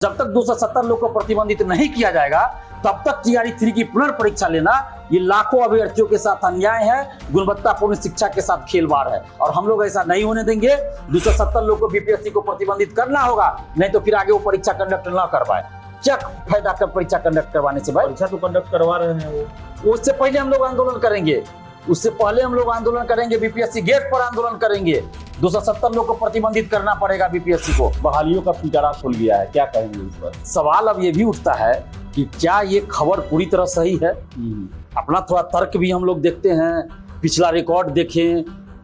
जब तक 270 लोग को प्रतिबंधित नहीं किया जाएगा तब तक टीआरई 3 की पुनर्परीक्षा लेना ये लाखों अभ्यर्थियों के साथ अन्याय है, गुणवत्तापूर्ण शिक्षा के साथ खेलवाड़ है और हम लोग ऐसा नहीं होने देंगे। 270 लोग को बीपीएससी को प्रतिबंधित करना होगा, नहीं तो फिर आगे वो परीक्षा कंडक्ट ना करवाए। क्या फायदा कर परीक्षा कंडक्ट करवाने से? भाई परीक्षा तो कंडक्ट करवा रहे हैं वो। उससे पहले हम लोग आंदोलन करेंगे, बीपीएससी गेट पर आंदोलन करेंगे। 270 लोग को प्रतिबंधित करना पड़ेगा बीपीएससी को। बहालियों का पिटारा खुल गया है, क्या कहेंगे इस पर? सवाल अब ये भी उठता है कि क्या ये खबर पूरी तरह सही है? अपना थोड़ा तर्क भी हम लोग देखते हैं, पिछला रिकॉर्ड देखें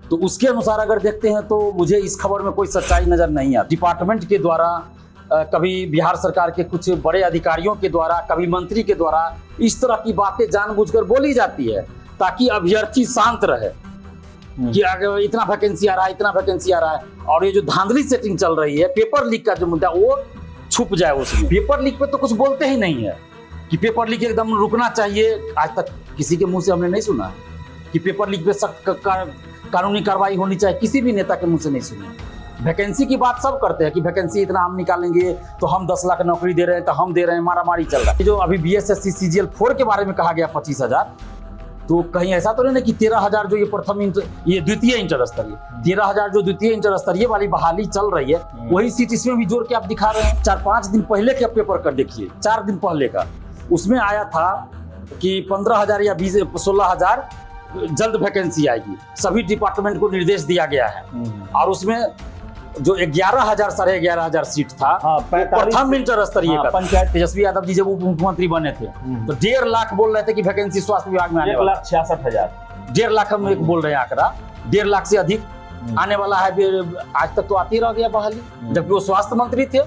तो उसके अनुसार अगर देखते हैं तो मुझे इस खबर में कोई सच्चाई नजर नहीं आती। डिपार्टमेंट के द्वारा, कभी बिहार सरकार के कुछ बड़े अधिकारियों के द्वारा, कभी मंत्री के द्वारा इस तरह की बातें जानबूझकर बोली जाती है ताकि अभ्यर्थी शांत रहे कि अगर इतना वैकेंसी आ रहा है, इतना वैकेंसी आ रहा है। और ये जो धांधली सेटिंग चल रही है, पेपर लीक का जो मुद्दा वो छुप जाए उसमें। पेपर लीक पे तो कुछ बोलते ही नहीं है कि पेपर लीक एकदम रुकना चाहिए। आज तक किसी के मुंह से हमने नहीं सुना कि पेपर लीक पे सख्त कानूनी कार्रवाई होनी चाहिए, किसी भी नेता के मुंह से नहीं सुनी। वैकेंसी की बात सब करते हैं कि वैकेंसी इतना हम निकालेंगे तो हम 10 लाख नौकरी दे रहे हैं, तो हम दे रहे हैं, मारामारी चल रहा है। जो अभी बीएसएससी सीजीएल 4 के बारे में कहा गया 25,000, तो कहीं ऐसा तो नहीं कि 13,000 जो ये द्वितीय इंटर स्तरीय 13,000 जो द्वितीय इंटर स्तरीय वाली बहाली चल रही है वही सीट इसमें भी जोड़ के आप दिखा रहे हैं। 4-5 दिन पहले के पेपर कर देखिए, 4 दिन पहले का, उसमें आया था कि 15,000 या 16,000 जल्द वैकेंसी आएगी। सभी डिपार्टमेंट को निर्देश दिया गया है और उसमें जो 11,000 साढ़े 11,000 सीट था, प्रथम इंटर स्तरीय का पंचायत। तेजस्वी यादव जी जब उप मुख्यमंत्री बने थे तो 1.5 लाख बोल रहे थे कि वैकेंसी स्वास्थ्य विभाग में आने वाला। 1,66,000 1.5 लाख हम एक बोल रहे हैं आंकड़ा, 1.5 लाख से अधिक आने वाला है। आज तक तो आती रह गया बहाली, जबकि वो स्वास्थ्य मंत्री थे,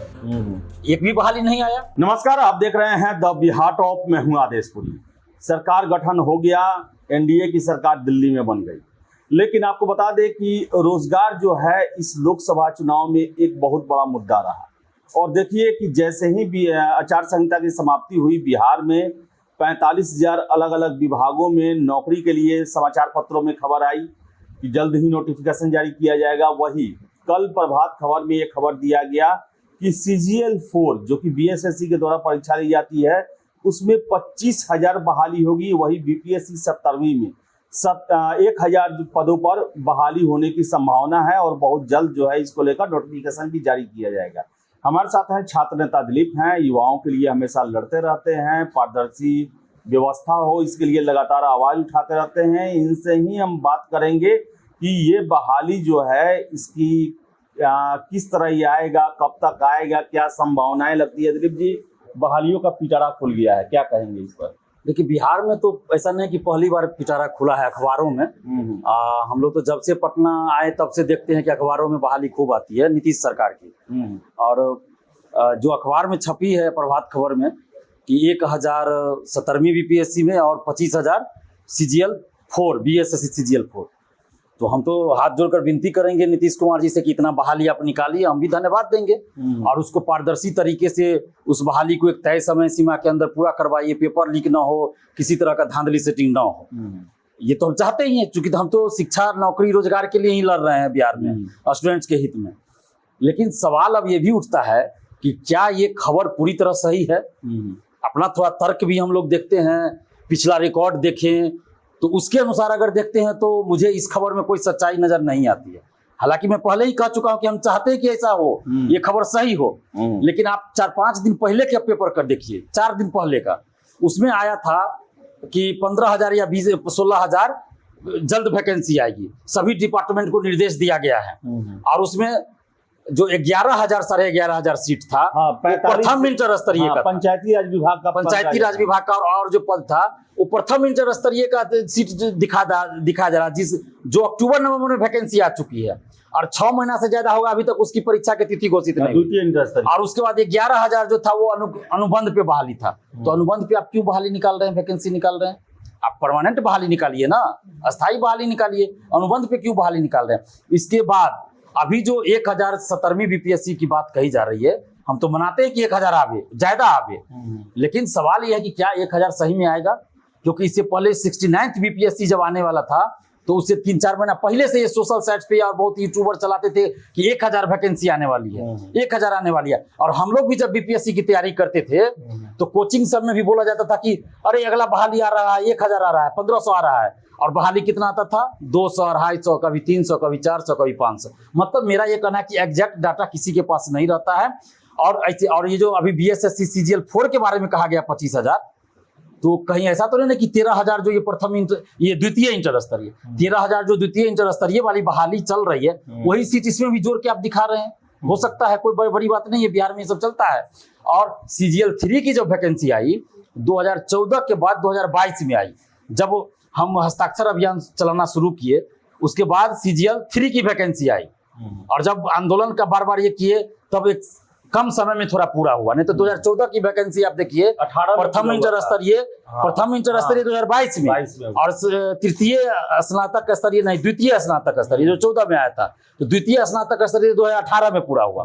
एक भी बहाली नहीं आया। नमस्कार, आप देख रहे हैं द बिहार टॉप में हूं आदेशपुरी। सरकार गठन हो गया, एनडीए की सरकार दिल्ली में बन गई, लेकिन आपको बता दें कि रोजगार जो है इस लोकसभा चुनाव में एक बहुत बड़ा मुद्दा रहा। और देखिए कि जैसे ही भी आचार संहिता की समाप्ति हुई, बिहार में 45,000 अलग अलग विभागों में नौकरी के लिए समाचार पत्रों में खबर आई कि जल्द ही नोटिफिकेशन जारी किया जाएगा। वही कल प्रभात खबर में ये खबर दिया गया कि सीजीएल 4 जो कि बीएसएससी के द्वारा परीक्षा ली जाती है उसमें 25,000 बहाली होगी। वही बीपीएससी 17वीं में 1,000 पदों पर बहाली होने की संभावना है और बहुत जल्द जो है इसको लेकर नोटिफिकेशन भी जारी किया जाएगा। हमारे साथ हैं छात्र नेता दिलीप हैं, युवाओं के लिए हमेशा लड़ते रहते हैं, पारदर्शी व्यवस्था हो इसके लिए लगातार आवाज उठाते रहते हैं। इनसे ही हम बात करेंगे कि ये बहाली जो है इसकी किस तरह ये आएगा, कब तक आएगा, क्या संभावनाएं लगती है। दिलीप जी, बहालियों का पिटारा खुल गया है, क्या कहेंगे इस पर? देखिए, बिहार में तो ऐसा नहीं कि पहली बार पिटारा खुला है अखबारों में। हम लोग तो जब से पटना आए तब से देखते हैं कि अखबारों में बहाली खूब आती है नीतीश सरकार की। और जो अखबार में छपी है प्रभात खबर में कि 1,000 17वीं बीपीएससी में और 25,000 सीजीएल 4 बीएसएससी सीजीएल 4। तो हम तो हाथ जोड़कर विनती करेंगे नीतीश कुमार जी से कि इतना बहाली आप निकालिए, हम भी धन्यवाद देंगे और उसको पारदर्शी तरीके से उस बहाली को एक तय समय सीमा के अंदर पूरा करवाइए, पेपर लीक ना हो, किसी तरह का धांधली सेटिंग ना हो। ये तो हम चाहते ही हैं, क्योंकि हम तो शिक्षा, नौकरी, रोजगार के लिए ही लड़ रहे हैं बिहार में, स्टूडेंट्स के हित में। लेकिन सवाल अब ये भी उठता है कि क्या ये खबर पूरी तरह सही है? अपना थोड़ा तर्क भी हम लोग देखते हैं, पिछला रिकॉर्ड देखें तो उसके अनुसार अगर देखते हैं तो मुझे इस खबर में कोई सच्चाई नजर नहीं आती है। हालांकि मैं पहले ही कह चुका हूं कि हम चाहते हैं कि ऐसा हो, ये खबर सही हो, लेकिन आप 4-5 दिन पहले के पेपर कर देखिए, 4 दिन पहले का, उसमें आया था कि 15,000 या 16,000 जल्द वैकेंसी आएगी। सभी डिपार्टमेंट को निर्देश दिया गया है और उसमें जो 11,000 साढ़े 11,000 सीट था, प्रथम इंटर स्तरीय का पंचायती राज विभाग का और जो पद था वो प्रथम इंटर स्तरीय का सीट दिखा जा रहा, जो अक्टूबर-नवंबर में वैकेंसी आ चुकी है और 6 महीना से ज्यादा होगा अभी तक उसकी परीक्षा की तिथि घोषित नहीं हुई। और उसके बाद 11,000 जो था वो अनुबंध पे बहाली था। तो अनुबंध पे आप क्यों बहाली निकाल रहे हैं, वैकेंसी निकाल रहे हैं? आप परमानेंट बहाली निकालिए ना, अस्थायी बहाली निकालिए, अनुबंध पे क्यों बहाली निकाल रहे हैं? इसके बाद अभी जो 1,000 17वीं बीपीएससी की बात कही जा रही है, हम तो मनाते हैं कि 1,000 आवे, ज्यादा आवे, लेकिन सवाल यह है कि क्या 1,000 सही में आएगा? क्योंकि इससे पहले 69th बीपीएससी जब आने वाला था तो उससे 3-4 महीना पहले से ये सोशल साइट्स पे और बहुत यूट्यूबर चलाते थे कि 1000 वैकेंसी आने वाली है, 1000 आने वाली है। और हम लोग भी जब बीपीएससी की तैयारी करते थे तो कोचिंग सब में भी बोला जाता था कि अरे अगला बहाली आ रहा है, 1000 आ रहा है, 1500 आ रहा है। और बहाली कितना आता था? 200, 250, कभी 300, कभी 400, कभी 500। मतलब मेरा ये कहना है कि एग्जैक्ट डाटा किसी के पास नहीं रहता है। और ऐसे, और ये जो अभी बीएसएससी सीजीएल 4 के बारे में कहा गया 25,000, तो कहीं ऐसा तो नहीं कि 13,000 जो ये द्वितीय इंटर स्तरीय, 13,000 जो द्वितीय इंटर स्तरीय वाली बहाली चल रही है, वही सीट इसमें भी जोड़ के आप दिखा रहे हैं। हो सकता है, कोई बड़ी बात नहीं है, बिहार में ये सब चलता है। और सीजीएल 3 की जो वैकेंसी आई 2014 के बाद 2022 में आई, जब हम हस्ताक्षर अभियान चलाना शुरू किए, उसके बाद सीजीएल 3 की वैकेंसी आई। और जब आंदोलन का बार बार ये किए तब एक कम समय में थोड़ा पूरा हुआ। नहीं तो 2014 की वैकेंसी आप देखिए, प्रथम इंटर स्तरीय 2022 में, और तृतीय स्नातक स्तरीय नहीं, द्वितीय स्नातक स्तरीय जो 14 में आया था, तो द्वितीय स्नातक स्तरीय 2018 में पूरा हुआ।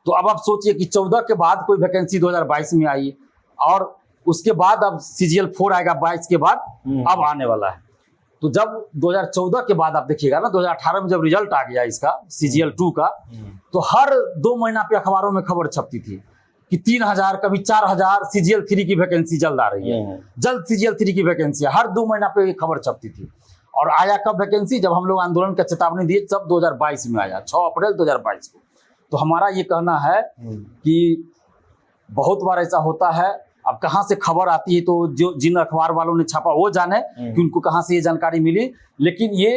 तो अब आप सोचिए कि 14 के बाद कोई वैकेंसी 2022 में आई, और उसके बाद अब सीजीएल 4 आएगा 22 के बाद, अब आने वाला है। तो जब 2014 के बाद आप देखिएगा ना, 2018 में जब रिजल्ट आ गया इसका सीजीएल 2 का, तो हर 2 महीना पे अखबारों में खबर छपती थी कि 3000, कभी 4000 सीजीएल 3 की वैकेंसी जल्द आ रही है, जल्द सीजीएल 3 की वैकेंसी है। हर 2 महीना पे ये खबर छपती थी। और आया कब वैकेंसी? जब हम लोग आंदोलन का चेतावनी दिए, तब 2022 में आया, 6 अप्रैल 2022 को। तो हमारा ये कहना है कि बहुत बार ऐसा होता है, अब कहाँ से खबर आती है तो जो जिन अखबार वालों ने छापा वो जाने कि उनको कहाँ से ये जानकारी मिली। लेकिन ये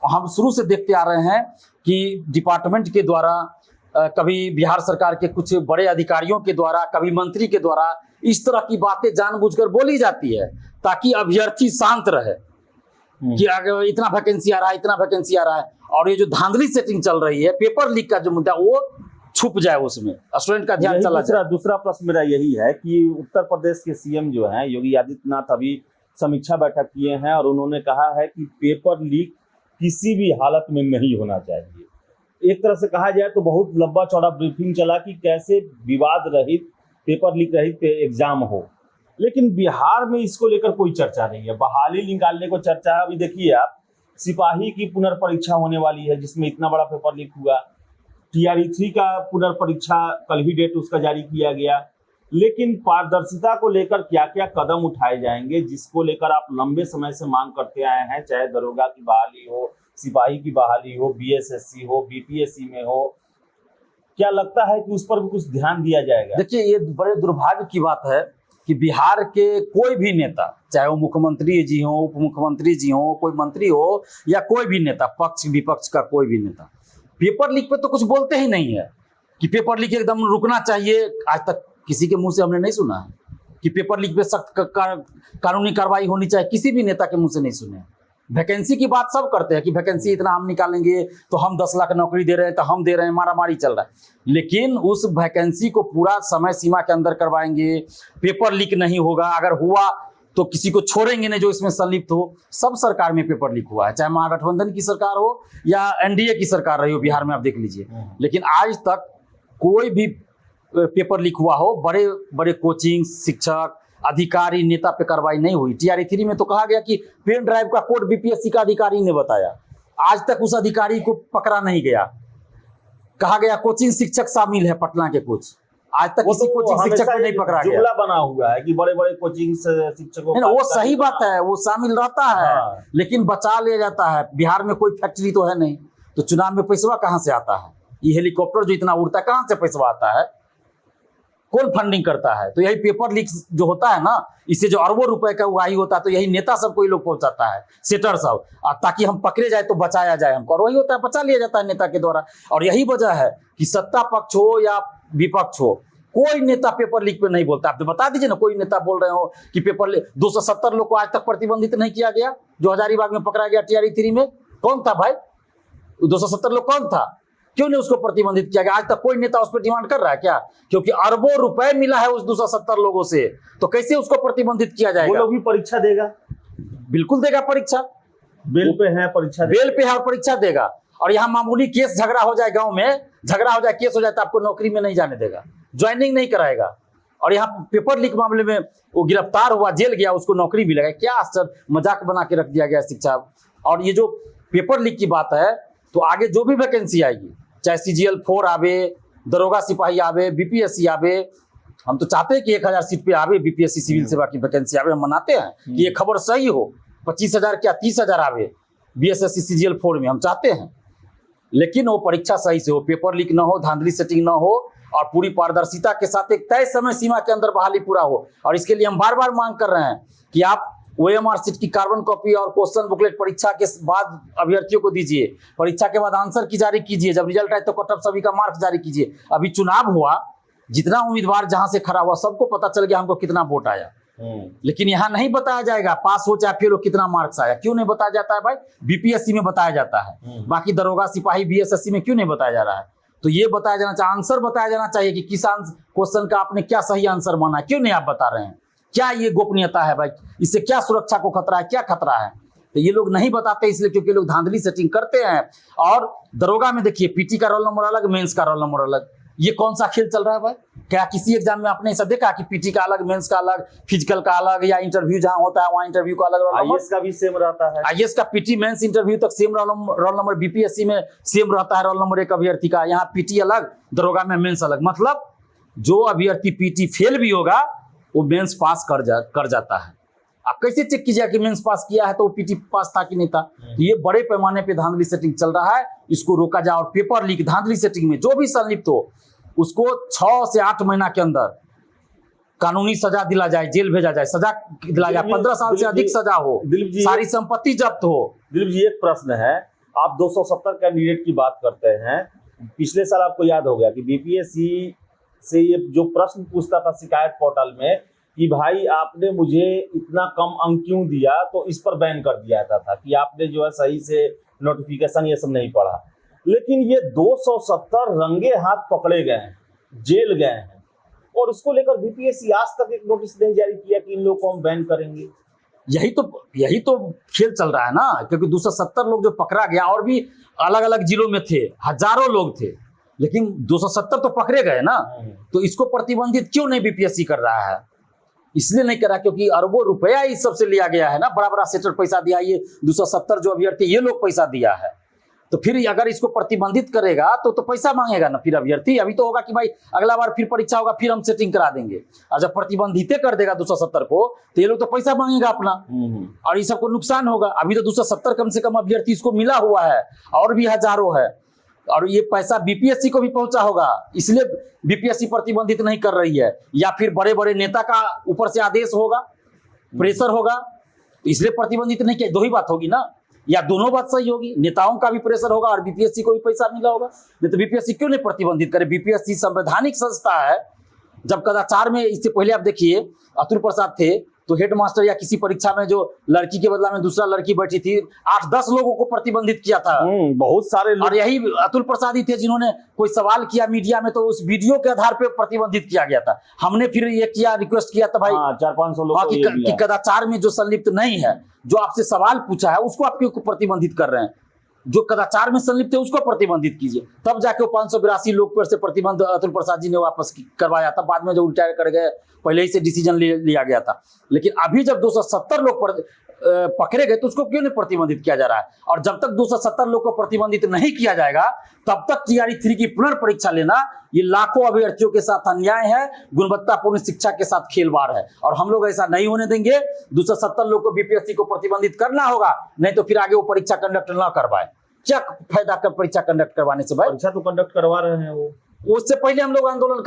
हम शुरू से देखते आ रहे हैं कि डिपार्टमेंट के द्वारा, कभी बिहार सरकार के कुछ बड़े अधिकारियों के द्वारा, कभी मंत्री के द्वारा इस तरह की बातें जानबूझकर बोली जाती है ताकि अभ्यर्थी शांत रहे कि आगे इतना वैकेंसी आ रहा है, इतना वैकेंसी आ रहा है। और ये जो धांधली सेटिंग चल रही है, पेपर लीक का जो मुद्दा, वो छुप जाए, उसमें स्टूडेंट का ध्यान चला जाए। दूसरा प्रश्न मेरा यही है कि उत्तर प्रदेश के सीएम जो हैं योगी आदित्यनाथ अभी समीक्षा बैठक किए हैं और उन्होंने कहा है कि पेपर लीक किसी भी हालत में नहीं होना चाहिए। एक तरह से कहा जाए तो बहुत लंबा चौड़ा ब्रीफिंग चला कि कैसे विवाद रहित, पेपर लीक रहित एग्जाम हो, लेकिन बिहार में इसको लेकर कोई चर्चा नहीं है। बहाली निकालने को चर्चा है। अभी देखिए आप, सिपाही की पुनर्परीक्षा होने वाली है जिसमें इतना बड़ा पेपर लीक हुआ। TRE 3 का पुनर्परीक्षा कल ही डेट उसका जारी किया गया। लेकिन पारदर्शिता को लेकर क्या क्या कदम उठाए जाएंगे, जिसको लेकर आप लंबे समय से मांग करते आए हैं, चाहे दरोगा की बहाली हो, सिपाही की बहाली हो, BSSC हो, BPSC में हो, क्या लगता है कि उस पर भी कुछ ध्यान दिया जाएगा? देखिए, ये बड़े दुर्भाग्य की बात है कि बिहार के कोई भी नेता, चाहे वो मुख्यमंत्री जी हो, उप मुख्यमंत्री जी हो, कोई मंत्री हो, या कोई भी नेता, पक्ष विपक्ष का कोई भी नेता, पेपर लीक पे तो कुछ बोलते ही नहीं है कि पेपर लीक एकदम रुकना चाहिए। आज तक किसी के मुंह से हमने नहीं सुना है कि पेपर लीक पे सख्त कानूनी कार्रवाई होनी चाहिए, किसी भी नेता के मुंह से नहीं सुने। वैकेंसी की बात सब करते हैं कि वैकेंसी इतना हम निकालेंगे तो हम 10 लाख नौकरी दे रहे हैं, तो हम दे रहे हैं, मारामारी चल रहा है। लेकिन उस वैकेंसी को पूरा समय सीमा के अंदर करवाएंगे, पेपर लीक नहीं होगा, अगर हुआ तो किसी को छोड़ेंगे नहीं जो इसमें संलिप्त हो। सब सरकार में पेपर लीक हुआ है, चाहे महागठबंधन की सरकार हो या NDA की सरकार रही हो, बिहार में आप देख लीजिए। लेकिन आज तक कोई भी पेपर लीक हुआ हो, बड़े बड़े कोचिंग, शिक्षक, अधिकारी, नेता पे कार्रवाई नहीं हुई। TRE 3 में तो कहा गया कि पेन ड्राइव का कोड BPSC का अधिकारी ने बताया, आज तक उस अधिकारी को पकड़ा नहीं गया। कहा गया कोचिंग शिक्षक शामिल है, पटना के कुछ, आज तक किसी कोचिंग शिक्षक को नहीं पकड़ा गया। जुमला बना हुआ है कि बड़े बड़े कोचिंग शिक्षकों, वो सही बात है, वो शामिल रहता है, लेकिन बचा लिया जाता है। बिहार में कोई फैक्ट्री तो है नहीं, तो चुनाव में पैसा कहाँ से आता है? ये हेलीकॉप्टर जो इतना उड़ता है, कहाँ से पैसा आता है? कौन फंडिंग करता है? तो यही पेपर लीक जो होता है ना, इससे जो अरबों रुपए का उगाही होता है, तो यही नेता सब कोई लोग पहुंचाता है, सेटर सब, ताकि हम पकड़े जाए तो बचाया जाए हमको, और वही होता है, बचा लिया जाता है नेता के द्वारा। और यही वजह है कि सत्ता पक्ष हो या विपक्ष हो, कोई नेता पेपर लीक पे नहीं बोलता। आप तो बता दीजिए ना, कोई नेता बोल रहे हो कि पेपर लीक, 270 लोग को आज तक प्रतिबंधित नहीं किया गया जो हजारीबाग में पकड़ा गया TRE 3 में। कौन था भाई 270 लोग? कौन था? क्यों नहीं उसको प्रतिबंधित किया गया? आज तक कोई नेता उस पर डिमांड कर रहा है क्या? क्योंकि अरबों रुपए मिला है उस 270 लोगों से, तो कैसे उसको प्रतिबंधित किया जाएगा? वो लोग भी परीक्षा देगा, बिल्कुल देगा परीक्षा, बेल पे है परीक्षा, बेल पे है और परीक्षा देगा। और यहाँ मामूली केस झगड़ा हो जाए, गांव में झगड़ा हो जाए, केस हो जाए, तो आपको नौकरी में नहीं जाने देगा, ज्वाइनिंग नहीं कराएगा। और यहाँ पेपर लीक मामले में वो गिरफ्तार हुआ, जेल गया, उसको नौकरी भी लगा। क्या आश्चर्य, मजाक बना के रख दिया गया शिक्षा। और ये जो पेपर लीक की बात है, तो आगे जो भी वैकेंसी आएगी, चाहे CGL 4 आवे, दरोगा सिपाही आवे, BPSC आवे, हम तो चाहते हैं कि 1000 सीट पे आवे BPSC सिविल सेवा की वैकेंसी आवे। हम मनाते हैं कि ये खबर सही हो, 25,000 क्या 30,000 आवे BSSC CGL 4 में, हम चाहते हैं। लेकिन वो परीक्षा सही से हो, पेपर लीक ना हो, धांधली सेटिंग ना हो, और पूरी पारदर्शिता के साथ एक तय समय सीमा के अंदर बहाली पूरा हो। और इसके लिए हम बार बार मांग कर रहे हैं कि आप OMR सीट की कार्बन कॉपी और क्वेश्चन बुकलेट परीक्षा के बाद अभ्यर्थियों को दीजिए, परीक्षा के बाद आंसर की जारी कीजिए, जब रिजल्ट आए तो कट ऑफ सभी का मार्क्स जारी कीजिए। अभी चुनाव हुआ, जितना उम्मीदवार जहां से खड़ा हुआ सबको पता चल गया हमको कितना वोट आया, लेकिन यहाँ नहीं बताया जाएगा पास हो चाहे फेल हो कितना मार्क्स आया। क्यों नहीं बताया जाता है भाई? BPSC में बताया जाता है, बाकी दरोगा सिपाही BSSC में क्यों नहीं बताया जा रहा है? तो ये बताया जाना चाहिए, आंसर बताया जाना चाहिए कि किस क्वेश्चन का आपने क्या सही आंसर माना है, क्यों नहीं आप बता रहे हैं? क्या ये गोपनीयता है भाई? इससे क्या सुरक्षा को खतरा है, क्या खतरा है? तो ये लोग नहीं बताते इसलिए क्योंकि लोग धांधली सेटिंग करते हैं। और दरोगा में देखिए, PT का रोल नंबर अलग, मेंस का रोल नंबर अलग। ये कौन सा खेल चल रहा है भाई? क्या किसी एग्जाम में आपने ऐसा देखा कि PT का अलग, मेंस का अलग, फिजिकल का अलग, या इंटरव्यू जहां होता है वहां इंटरव्यू का अलग रोल नंबर? IAS का भी सेम रहता है। IAS का PT मेंस इंटरव्यू तक सेम रोल नंबर, BPSC में सेम रहता है रोल नंबर एक अभ्यर्थी का। यहाँ PT अलग, दरोगा में मेंस अलग। मतलब जो अभ्यर्थी PT फेल भी होगा वो मेंस पास कर जाता है। आप कैसे चेक कीजिए कि मेंस पास किया है तो वो PT पास था कि नहीं था? तो ये बड़े पैमाने पे धांधली सेटिंग चल रहा है, इसको रोका जाए। और पेपर लीक धांधली सेटिंग में जो भी संलिप्त हो उसको 6 से 8 महीना के अंदर कानूनी सजा दिला जाए, जेल भेजा जाए, सजा दिला जाए, 15 साल से अधिक सजा हो, सारी संपत्ति जब्त हो। दिलीप जी, एक प्रश्न है, आप 270 कैंडिडेट की बात करते हैं। पिछले साल आपको याद हो गया कि BPSC से ये जो प्रश्न पूछता था शिकायत पोर्टल में कि भाई आपने मुझे इतना कम अंक क्यों दिया, तो इस पर बैन कर दिया जाता था कि आपने जो है सही से नोटिफिकेशन ये सब नहीं पढ़ा। लेकिन ये 270 रंगे हाथ पकड़े गए हैं, जेल गए हैं, और उसको लेकर BPSC आज तक एक नोटिस नहीं जारी किया कि इन लोगों को हम बैन करेंगे। यही तो खेल चल रहा है ना, क्योंकि 270 लोग जो पकड़ा गया, और भी अलग अलग जिलों में थे, हजारों लोग थे, लेकिन 270 तो पकड़े गए ना। तो इसको प्रतिबंधित क्यों नहीं BPSC कर रहा है? इसलिए नहीं करा क्योंकि अरबों रुपया इस सबसे लिया गया है ना, बड़ा बड़ा सेटर पैसा दिया, ये 270 जो अभ्यर्थी ये लोग पैसा दिया है। तो फिर अगर इसको प्रतिबंधित करेगा तो पैसा मांगेगा ना फिर अभ्यर्थी। अभी तो होगा कि भाई अगला बार फिर परीक्षा होगा, फिर हम सेटिंग करा देंगे। और जब प्रतिबंधित कर देगा 270 को, तो ये लोग तो पैसा मांगेगा अपना, और ये सबको नुकसान होगा। अभी तो 270 कम से कम अभ्यर्थी इसको मिला हुआ है, और भी हजारों है, और ये पैसा BPSC को भी पहुंचा होगा, इसलिए BPSC प्रतिबंधित नहीं कर रही है। या फिर बड़े बड़े नेता का ऊपर से आदेश होगा, प्रेशर होगा, तो इसलिए प्रतिबंधित नहीं किया। दो ही बात होगी ना, या दोनों बात सही होगी, नेताओं का भी प्रेशर होगा और BPSC को भी पैसा मिला होगा। नहीं तो BPSC क्यों नहीं प्रतिबंधित करे? BPSC संवैधानिक संस्था है। जब कदाचार में, इससे पहले आप देखिए अतुल प्रसाद थे, तो हेडमास्टर या किसी परीक्षा में जो लड़की के बदला में दूसरा लड़की बैठी थी, 8-10 लोगों को प्रतिबंधित किया था। बहुत सारे लोग। और यही अतुल प्रसाद ही थे जिन्होंने कोई सवाल किया मीडिया में, तो उस वीडियो के आधार पे प्रतिबंधित किया गया था। हमने फिर ये किया, रिक्वेस्ट किया था भाई 400-500 लोग कि कदाचार में जो संलिप्त नहीं है, जो आपसे सवाल पूछा है उसको आप क्यों प्रतिबंधित कर रहे हैं? जो कदाचार में संलिप्त है उसको प्रतिबंधित कीजिए। तब जाके वो 582 लोग पर से प्रतिबंध अतुल प्रसाद जी ने वापस करवाया था। बाद में जो रिटायर कर गए, पहले ही से डिसीजन लिया गया था। लेकिन अभी जब 270 लोग पकड़े गए तो उसको क्यों नहीं प्रतिबंधित किया जा रहा है? और जब तक 270 लोग को प्रतिबंधित नहीं किया जाएगा तब तक TRE 3 की पुनर्परीक्षा लेना ये लाखों अभ्यर्थियों के साथ अन्याय है, गुणवत्तापूर्ण शिक्षा के साथ खेलवाड़ है, और हम लोग ऐसा नहीं होने देंगे। 270 लोग को BPSC को प्रतिबंधित करना होगा, नहीं तो फिर आगे वो परीक्षा कंडक्ट ना करवाए। क्या फायदा कर परीक्षा कंडक्ट करवाने से भाई? परीक्षा तो कंडक्ट करवा रहे हैं वो। उससे पहले हम लोग आंदोलन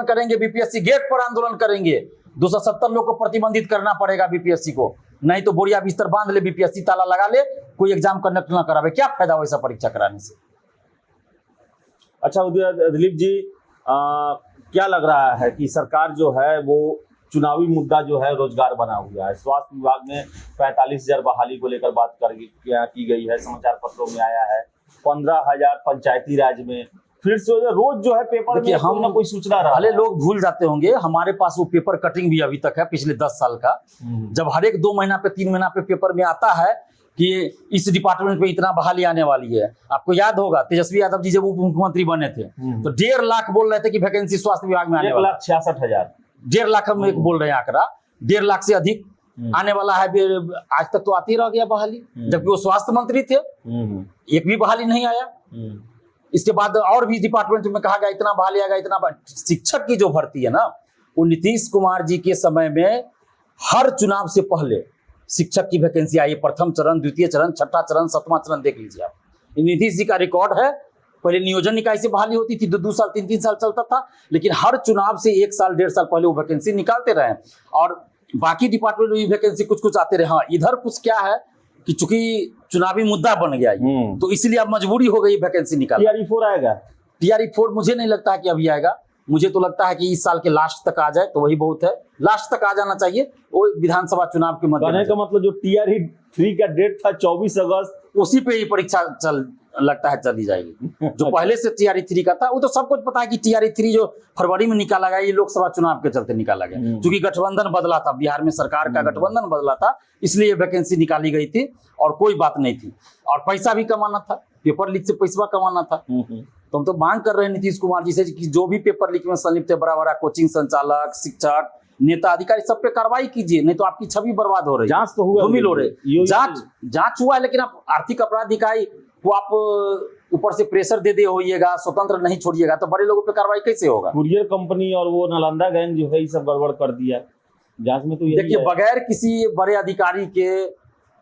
करेंगे, BPSC गेट पर आंदोलन करेंगे। 270 लोग को प्रतिबंधित करना पड़ेगा BPSC को, नहीं तो बोरिया बिस्तर बांध ले, BPSC ताला लगा ले, कोई एग्जाम कंडक्ट ना करावे। क्या फायदा वैसा परीक्षा कराने से? अच्छा दिलीप जी, क्या लग रहा है कि सरकार जो है वो चुनावी मुद्दा जो है रोजगार बना हुआ है? स्वास्थ्य विभाग में 45,000 बहाली को लेकर बात की गई है, समाचार पत्रों में आया है। 15,000 पंचायती राज में, फिर से रोज जो है पेपर में हम ना कोई सूचना रहा। पहले लोग भूल जाते होंगे, हमारे पास वो पेपर कटिंग भी अभी तक है पिछले 10 साल का। जब हर एक 2 महीना पे 3 महीना पे पेपर में आता है कि इस डिपार्टमेंट पे इतना बहाली आने वाली है। आपको याद होगा तेजस्वी यादव जी जब उप मुख्यमंत्री बने थे तो 1.5 लाख बोल रहे थे कि वैकेंसी स्वास्थ्य विभाग में आने वाला। 1,66,000। 1.5 लाख हम एक बोल रहे हैं आंकड़ा, 1.5 लाख से अधिक आने वाला है। आज तक तो आती रह गया बहाली, जबकि वो स्वास्थ्य मंत्री थे, एक भी बहाली नहीं आया। इसके बाद और भी डिपार्टमेंट में कहा गया इतना बहाली आएगा, इतना। शिक्षक की जो भर्ती है ना, वो नीतीश कुमार जी के समय में हर चुनाव से पहले शिक्षक की वैकेंसी आई। प्रथम चरण, द्वितीय चरण, छठा चरण, 7वां चरण देख लीजिए आप। नीतीश जी का रिकॉर्ड है। पहले नियोजन निकाय से बहाली होती थी, 2 साल 3 साल चलता था, लेकिन हर चुनाव से 1 साल 1.5 साल पहले वो वैकेंसी निकालते रहे। और बाकी डिपार्टमेंट में भी वैकेंसी कुछ आते रहे। हाँ, इधर कुछ क्या है कि चूंकि चुनावी मुद्दा बन गया है, तो इसलिए अब मजबूरी हो गई वैकेंसी निकालना। TRE-4 आएगा? TRE-4 मुझे नहीं लगता है कि अभी आएगा। मुझे तो लगता है कि इस साल के लास्ट तक आ जाए तो वही बहुत है। लास्ट तक आ जाना चाहिए, वो विधानसभा चुनाव के मध्य। कहने का मतलब जो TRE-3 का डेट था 24 अगस्त, उसी पे ही परीक्षा लगता है चली जाएगी। जो पहले से TRE-3 का था वो तो सबको पता है कि TRE-3 जो फरवरी में निकाला गया, ये लोकसभा चुनाव के चलते निकाला गया। क्योंकि गठबंधन बदला था, बिहार में सरकार का गठबंधन बदला था, इसलिए वैकेंसी निकाली गई थी और कोई बात नहीं थी। और पैसा भी कमाना था, पेपर लीक से पैसा कमाना था। तो हम तो मांग कर रहे हैं नीतीश कुमार जी से कि जो भी पेपर लीक में संलिप्त है, बड़ा बड़ा कोचिंग संचालक, शिक्षक, नेता, अधिकारी, सब पे कार्रवाई कीजिए, नहीं तो आपकी छवि बर्बाद हो रही है। जांच तो हुआ, धूमिल हो रही, जांच हुआ है, लेकिन आप आर्थिक अपराध इकाई को आप ऊपर से प्रेशर दे होइएगा, स्वतंत्र नहीं छोड़िएगा, तो बड़े लोगों पे कार्रवाई कैसे होगा? कुरियर कंपनी और वो नालंदा गैंग जो है ये सब गड़बड़ कर दिया जांच में। तो देखिए, बगैर किसी बड़े अधिकारी के,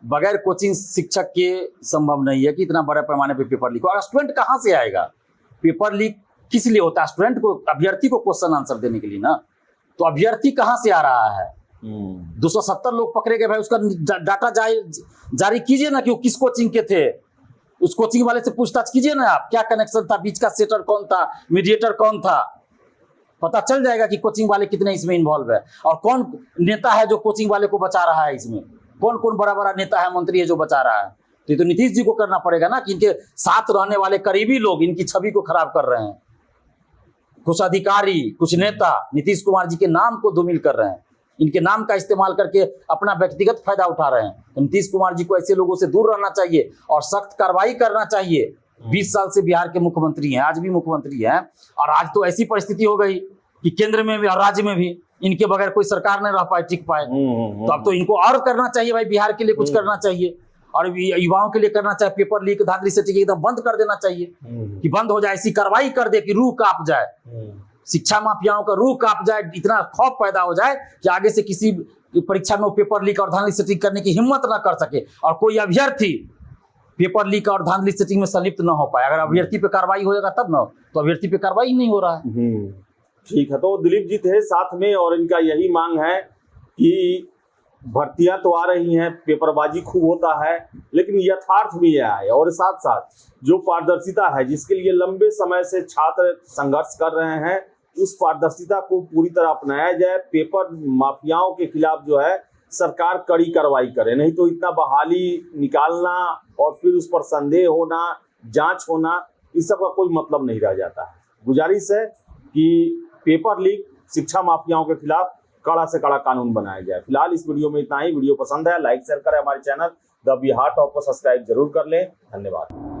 बगैर कोचिंग शिक्षक के संभव नहीं है कि इतना बड़े पैमाने पे पेपर लीक हो। स्टूडेंट कहाँ से आएगा? पेपर लीक किस लिए होता है? स्टूडेंट को, अभ्यर्थी को क्वेश्चन आंसर देने के लिए ना। तो अभ्यर्थी कहाँ से आ रहा है? 270 लोग पकड़े गए भाई, उसका डाटा जारी कीजिए ना कि वो किस कोचिंग के थे। उस कोचिंग वाले से पूछताछ कीजिए ना आप, क्या कनेक्शन था, बीच का सेटर कौन था, मीडिएटर कौन था। पता चल जाएगा कि कोचिंग वाले कितने इसमें इन्वॉल्व है, और कौन नेता है जो कोचिंग वाले को बचा रहा है। इसमें कौन कौन बड़ा बड़ा नेता है, मंत्री है जो बचा रहा है। तो ये तो नीतीश जी को करना पड़ेगा ना, कि इनके साथ रहने वाले करीबी लोग इनकी छवि को खराब कर रहे हैं। कुछ अधिकारी, कुछ नेता नीतीश कुमार जी के नाम को धूमिल कर रहे हैं, इनके नाम का इस्तेमाल करके अपना व्यक्तिगत फायदा उठा रहे हैं। तो नीतीश कुमार जी को ऐसे लोगों से दूर रहना चाहिए और सख्त कार्रवाई करना चाहिए। 20 साल से बिहार के मुख्यमंत्री हैं, आज भी मुख्यमंत्री हैं, और आज तो ऐसी परिस्थिति हो गई कि केंद्र में भी और राज्य में भी इनके बगैर कोई सरकार नहीं रह पाए, टिक पाए। तो अब तो इनको और करना चाहिए भाई, बिहार के लिए कुछ करना चाहिए, और युवाओं के लिए करना चाहिए। पेपर लीक, धांधली सेटिंग एकदम बंद कर देना चाहिए, कि बंद हो जाए, ऐसी कार्रवाई कर दे कि रूह कांप जाए, शिक्षा माफियाओं का रूह कांप जाए, इतना खौफ पैदा हो जाए कि आगे से किसी परीक्षा में वो पेपर लीक और धांधली सेटिंग करने की हिम्मत ना कर सके, और कोई अभ्यर्थी पेपर लीक और धांधली सेटिंग में संलिप्त न हो पाए। अगर अभ्यर्थी पे कार्रवाई होगा तब ना, तो अभ्यर्थी पे कार्रवाई नहीं हो रहा है। ठीक है, तो दिलीप जी थे साथ में, और इनका यही मांग है कि भर्तियां तो आ रही हैं, पेपरबाजी खूब होता है, लेकिन यथार्थ भी यह है, और साथ साथ जो पारदर्शिता है जिसके लिए लंबे समय से छात्र संघर्ष कर रहे हैं, उस पारदर्शिता को पूरी तरह अपनाया जाए। पेपर माफियाओं के खिलाफ जो है सरकार कड़ी कार्रवाई करे, नहीं तो इतना बहाली निकालना और फिर उस पर संदेह होना, जांच होना, इस सब का कोई मतलब नहीं रह जाता है। गुजारिश है कि पेपर लीक, शिक्षा माफियाओं के खिलाफ कड़ा से कड़ा कानून बनाया जाए। फिलहाल इस वीडियो में इतना ही। वीडियो पसंद है लाइक शेयर करें, हमारे चैनल द बिहार टॉक को सब्सक्राइब जरूर कर लें। धन्यवाद।